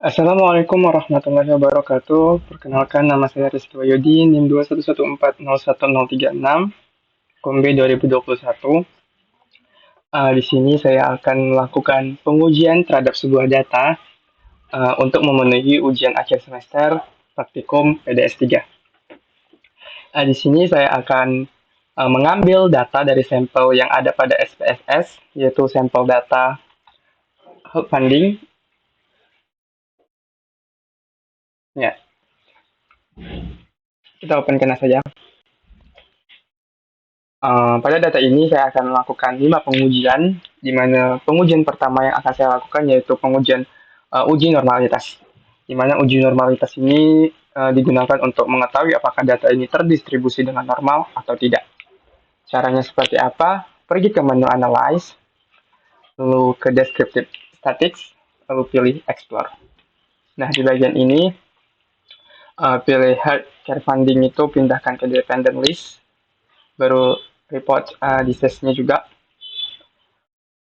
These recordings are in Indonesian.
Assalamualaikum warahmatullahi wabarakatuh. Perkenalkan, nama saya Rizky Wahyudi, NIM 211140136, KOMB 2021. Di sini saya akan melakukan pengujian terhadap sebuah data untuk memenuhi ujian akhir semester praktikum PDS 3. Di sini saya akan mengambil data dari sampel yang ada pada SPSS, yaitu sampel data funding. Ya, kita open kena saja. Pada data ini saya akan melakukan 5 pengujian, di mana pengujian pertama yang akan saya lakukan yaitu pengujian uji normalitas. Di mana uji normalitas ini digunakan untuk mengetahui apakah data ini terdistribusi dengan normal atau tidak. Caranya seperti apa? Pergi ke menu Analyze, lalu ke Descriptive Statistics, lalu pilih Explore. Nah, di bagian ini, pilih Healthcare Funding itu pindahkan ke Dependent List, baru report disease-nya juga.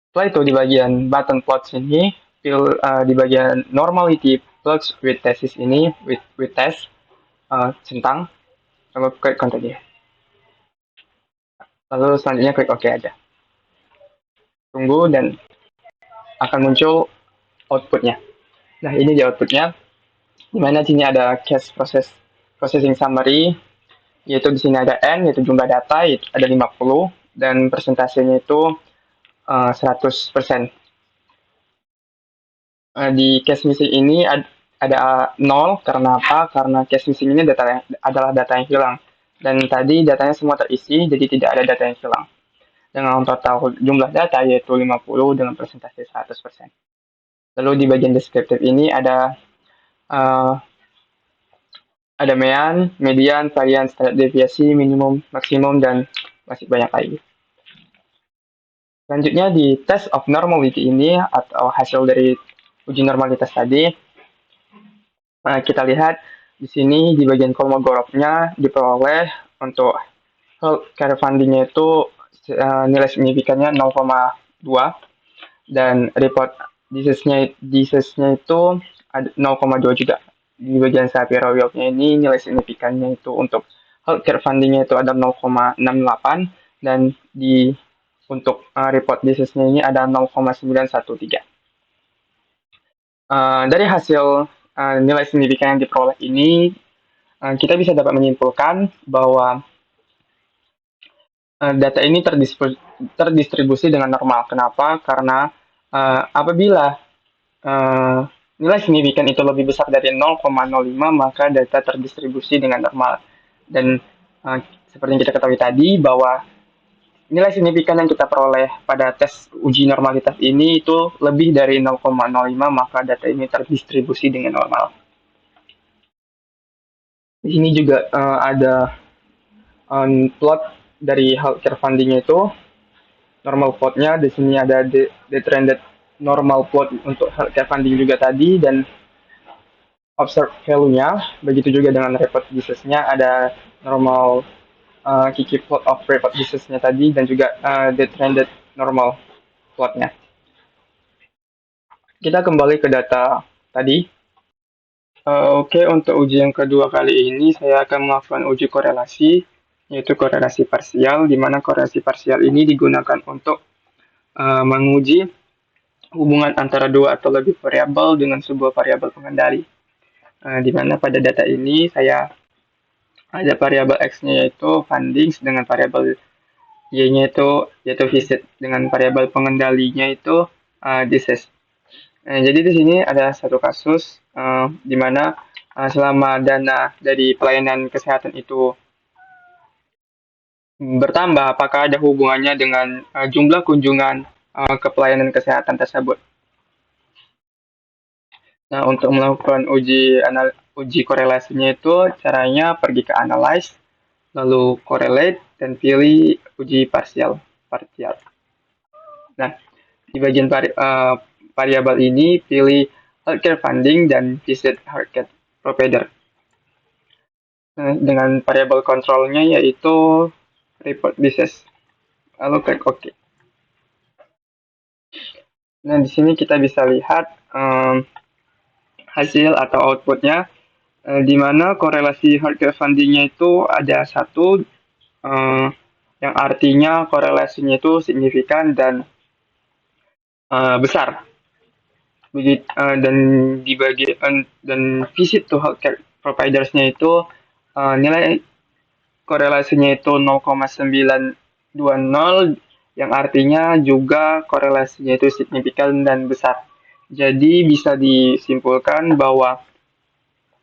Setelah itu di bagian button plots ini, di bagian normality plots with thesis ini, with test, centang, lalu klik continue. Lalu selanjutnya klik OK aja. Tunggu dan akan muncul outputnya. Nah, ini di outputnya, di mana sini ada case processing summary, yaitu di sini ada N, yaitu jumlah data, yaitu ada 50, dan persentasenya itu 100%. Di case missing ini ada 0, karena apa? Karena case missing ini adalah data yang hilang. Dan tadi datanya semua terisi, jadi tidak ada data yang hilang. Dengan total jumlah data yaitu 50 dengan persentase 100%. Lalu di bagian deskriptif ini ada mean, median, varian, standar deviasi, minimum, maksimum, dan masih banyak lagi. Selanjutnya di test of normality ini atau hasil dari uji normalitas tadi, kita lihat di sini di bagian Kolmogorov-nya diperoleh untuk healthcare funding-nya itu nilai signifikannya 0,2 dan report disease-nya itu 0,2 juga. Di bagian Shapiro-Wilk-nya ini nilai signifikannya itu untuk healthcare funding-nya itu ada 0,68 dan untuk report disease-nya ini ada 0,913. Dari hasil nilai signifikan yang diperoleh ini, kita bisa dapat menyimpulkan bahwa data ini terdistribusi dengan normal. Kenapa? Karena apabila nilai signifikan itu lebih besar dari 0,05, maka data terdistribusi dengan normal. Dan seperti yang kita ketahui tadi, bahwa nilai signifikan yang kita peroleh pada tes uji normalitas ini itu lebih dari 0,05, maka data ini terdistribusi dengan normal. Di sini juga ada plot dari healthcare funding itu, normal plotnya. Di sini ada the trended normal plot untuk healthcare funding juga tadi, dan observed value-nya. Begitu juga dengan report disease-nya, ada normal Kiki plot of report disease-nya tadi, dan juga the trended normal plotnya. Kita kembali ke data tadi. Oke, untuk uji yang kedua kali ini saya akan melakukan uji korelasi, yaitu korelasi parsial, di mana korelasi parsial ini digunakan untuk menguji hubungan antara dua atau lebih variabel dengan sebuah variabel pengendali. Di mana pada data ini saya ada variabel X-nya yaitu funding, dengan variabel Y-nya yaitu visit, dengan variabel pengendalinya itu disease. Jadi di sini ada satu kasus di mana selama dana dari pelayanan kesehatan itu bertambah, apakah ada hubungannya dengan jumlah kunjungan ke pelayanan kesehatan tersebut. Nah, untuk melakukan uji korelasinya itu caranya pergi ke Analyze, lalu Correlate, dan pilih uji parsial. Nah, di bagian variabel ini pilih healthcare funding dan visit healthcare provider. Nah, dengan variabel kontrolnya yaitu report disease. Lalu klik OK. Nah, di sini kita bisa lihat hasil atau outputnya, di mana korelasi hardware fundingnya itu ada satu, yang artinya korelasinya itu signifikan dan besar. Dan dibagi dan visit to healthcare providersnya itu nilai korelasinya itu 0,920, yang artinya juga korelasinya itu signifikan dan besar. Jadi bisa disimpulkan bahwa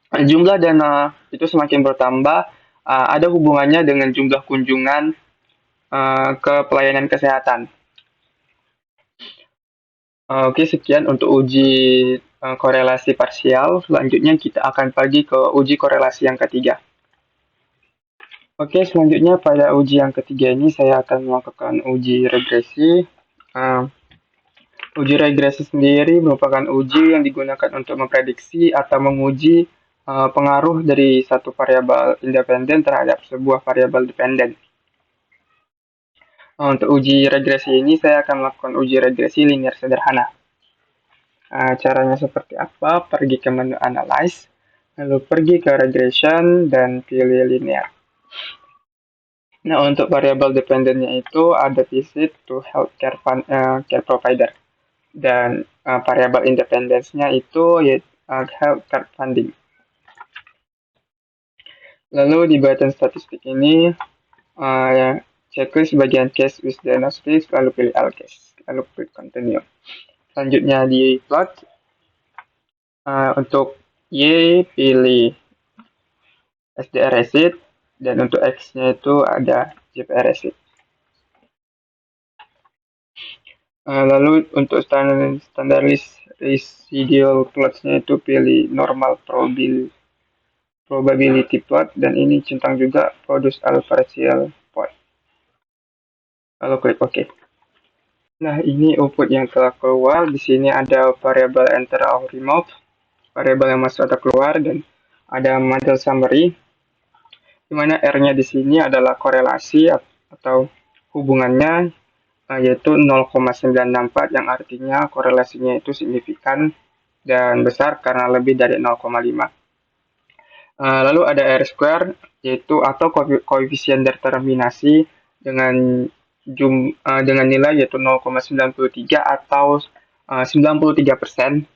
jumlah dana itu semakin bertambah, ada hubungannya dengan jumlah kunjungan ke pelayanan kesehatan. Oke, sekian untuk uji korelasi parsial. Selanjutnya kita akan pergi ke uji korelasi yang ketiga. Oke, selanjutnya pada uji yang ketiga ini saya akan melakukan uji regresi. Uh, Uji regresi sendiri merupakan uji yang digunakan untuk memprediksi atau menguji pengaruh dari satu variabel independen terhadap sebuah variabel dependen. Untuk uji regresi ini saya akan melakukan uji regresi linear sederhana. Caranya seperti apa? Pergi ke menu Analyze, lalu pergi ke Regression, dan pilih Linear. Nah, untuk variabel dependennya itu ada visit to healthcare care provider. Dan variabel independence-nya itu healthcare funding. Lalu di button statistik ini, checklist bagian case with diagnostics, lalu pilih all case, lalu pilih continue. Selanjutnya di plot, untuk Y pilih SDR receipt, dan untuk X-nya itu ada JPR receipt. Lalu untuk standar residual plots-nya itu pilih normal probability plot, dan ini centang juga produce all partial plot. Lalu klik OK. Nah, ini output yang telah keluar. Di sini ada variabel enter or remove, variabel yang masuk atau keluar, dan ada model summary, di mana R-nya di sini adalah korelasi atau hubungannya, yaitu 0,964, yang artinya korelasinya itu signifikan dan besar karena lebih dari 0,5. Lalu ada R square, yaitu atau koefisien determinasi dengan dengan nilai yaitu 0,93 atau 93%,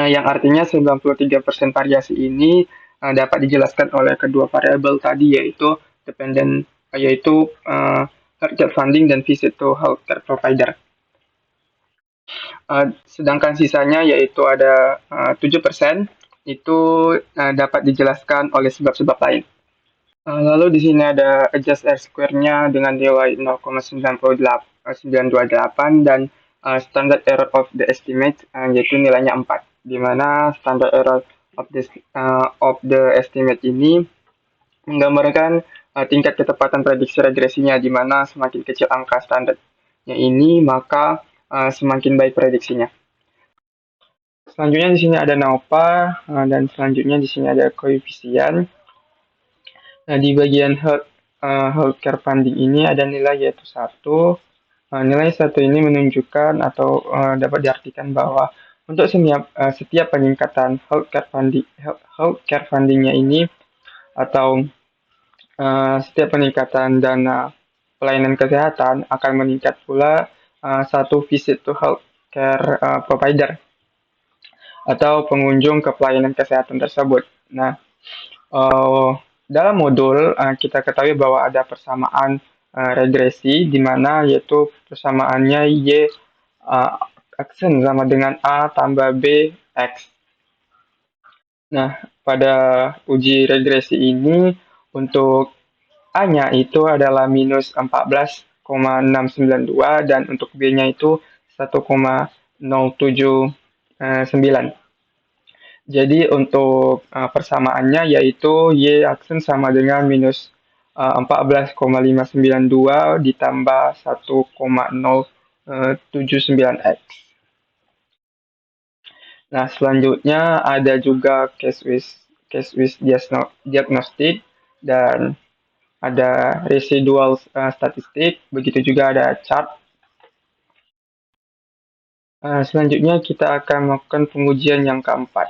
yang artinya 93% variasi ini dapat dijelaskan oleh kedua variabel tadi, yaitu dependent, yaitu healthcare funding dan visit to healthcare provider. Sedangkan sisanya yaitu ada 7%, itu dapat dijelaskan oleh sebab-sebab lain. Lalu di sini ada adjust R square-nya dengan nilai 0,928 dan standard error of the estimate, yaitu nilainya 4, di mana standard error of the estimate ini menggambarkan tingkat ketepatan prediksi regresinya, di mana semakin kecil angka standarnya ini, maka semakin baik prediksinya. Selanjutnya di sini ada NOPA, dan selanjutnya di sini ada koefisien. Nah, di bagian healthcare funding ini ada nilai yaitu 1. Nilai 1 ini menunjukkan atau dapat diartikan bahwa untuk setiap peningkatan healthcare fundingnya ini, atau setiap peningkatan dana pelayanan kesehatan, akan meningkat pula satu visit to healthcare provider atau pengunjung ke pelayanan kesehatan tersebut. Nah, dalam modul kita ketahui bahwa ada persamaan regresi, di mana yaitu persamaannya Y aksen sama dengan A tambah B X. Nah, pada uji regresi ini untuk A-nya itu adalah minus 14,692 dan untuk B-nya itu 1,079. Jadi untuk persamaannya yaitu Y aksen sama dengan minus 14,592 ditambah 1,079X. Nah, selanjutnya ada juga case with diagnostic, dan ada residual statistik, begitu juga ada chart. Selanjutnya kita akan melakukan pengujian yang keempat.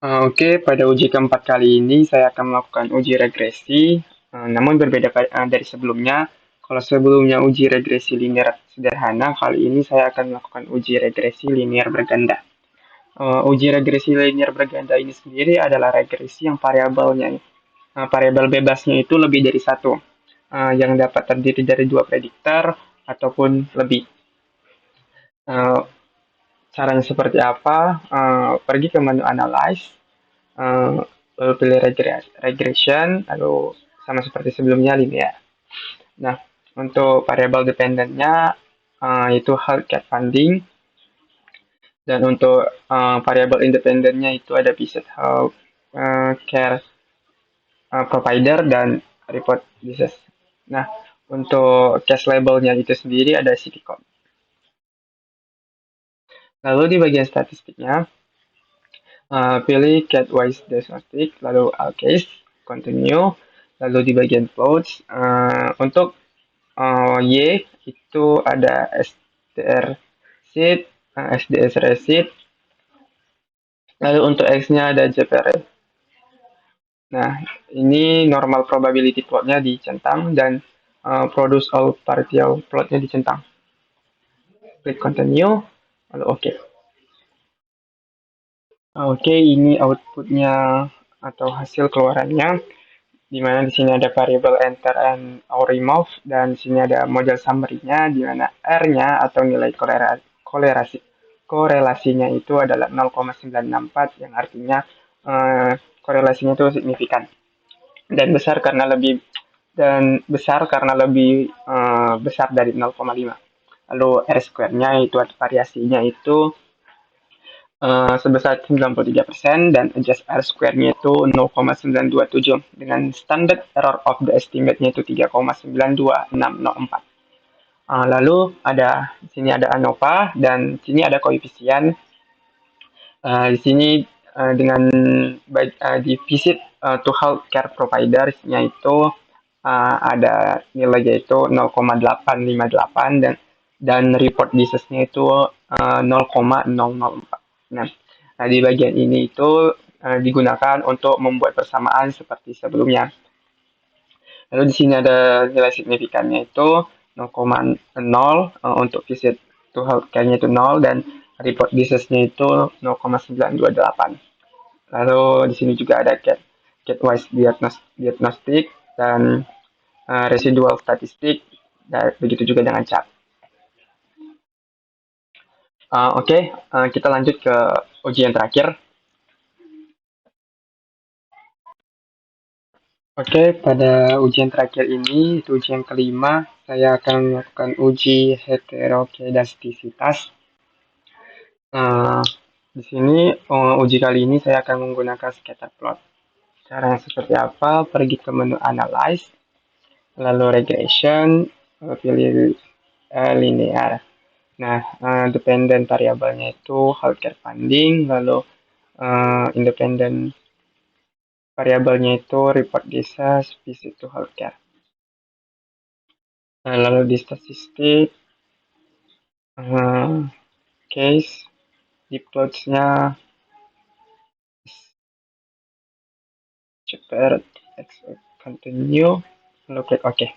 Oke, pada uji keempat kali ini saya akan melakukan uji regresi, namun berbeda dari sebelumnya. Kalau sebelumnya uji regresi linear sederhana, kali ini saya akan melakukan uji regresi linear berganda. Uji regresi linear berganda ini sendiri adalah regresi yang variabel bebasnya itu lebih dari satu, yang dapat terdiri dari dua prediktor ataupun lebih. Uh, Caranya seperti apa? Pergi ke menu Analyze, uh, lalu pilih Regression, lalu sama seperti sebelumnya linear. Nah, untuk variabel dependennya itu healthcare funding, dan untuk variabel independennya itu ada visit health care provider dan report disease. Nah, untuk case labelnya itu sendiri ada city code. Lalu di bagian statistiknya, pilih cat-wise diagnostic, lalu all case, continue, lalu di bagian plots, untuk Y itu ada STR sheet, SDS receipt, lalu untuk X-nya ada JPR. Nah, ini normal probability plotnya dicentang dan produce all partial plotnya dicentang. Klik continue, lalu oke. Oke, ini outputnya atau hasil keluarannya, di mana di sini ada variable enter and or remove, dan di sini ada model summary-nya, di mana R-nya atau nilai korelasinya itu adalah 0,964, yang artinya korelasinya itu signifikan dan besar karena lebih besar dari 0,5. Lalu R square-nya itu atau variasinya itu sebesar 93% dan adjust R square-nya itu 0,927 dengan standard error of the estimate-nya itu 3,92604. Lalu di sini ada ANOVA dan di sini ada koefisien. Di sini dengan di visit to healthcare provider-nya itu ada nilainya itu 0,858 dan report disease-nya itu 0,004. Nah, di bagian ini itu digunakan untuk membuat persamaan seperti sebelumnya. Lalu di sini ada nilai signifikannya itu 0,0 untuk visit to healthcare-nya itu 0 dan report disease-nya itu 0,928. Lalu di sini juga ada cat-wise diagnostic dan residual statistik, dan begitu juga dengan chart. Oke, kita lanjut ke ujian terakhir. Oke, pada ujian terakhir ini, itu ujian kelima, saya akan melakukan uji heterokedastisitas. Uh, di sini uji kali ini saya akan menggunakan scatter plot. Caranya seperti apa? Pergi ke menu Analyze, lalu Regression, lalu pilih Linear. Nah, dependent variabelnya itu healthcare funding, lalu independent variabelnya itu report disease, visit to healthcare. Nah, lalu di statistik, case, di plots-nya, CPR, continue, lalu klik OK.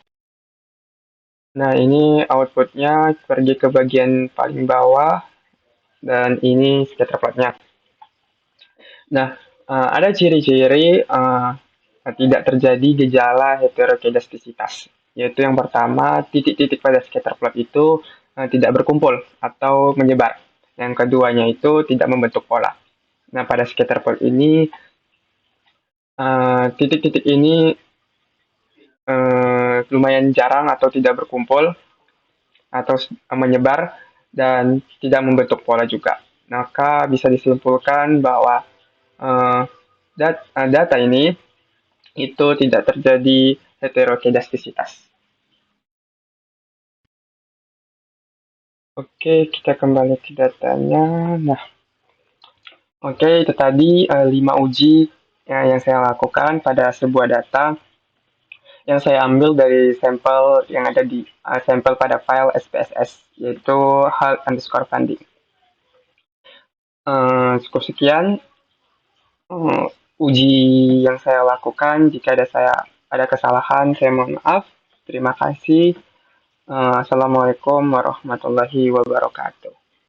Nah, ini outputnya pergi ke bagian paling bawah, dan ini scatter plotnya. Nah, ada ciri-ciri tidak terjadi gejala heterokedastisitas, yaitu yang pertama, titik-titik pada scatter plot itu tidak berkumpul atau menyebar. Yang keduanya itu tidak membentuk pola. Nah, pada scatter plot ini, titik-titik ini lumayan jarang atau tidak berkumpul atau menyebar dan tidak membentuk pola juga. Maka bisa disimpulkan bahwa data ini itu tidak terjadi heterokedastisitas. Oke, kita kembali ke datanya. Nah, oke, itu tadi 5 uji yang saya lakukan pada sebuah data yang saya ambil dari sampel yang ada di sampel pada file SPSS, yaitu health underscore funding. Cukup sekian. Eh, Uji yang saya lakukan, jika ada kesalahan, saya mohon maaf. Terima kasih. Assalamualaikum warahmatullahi wabarakatuh.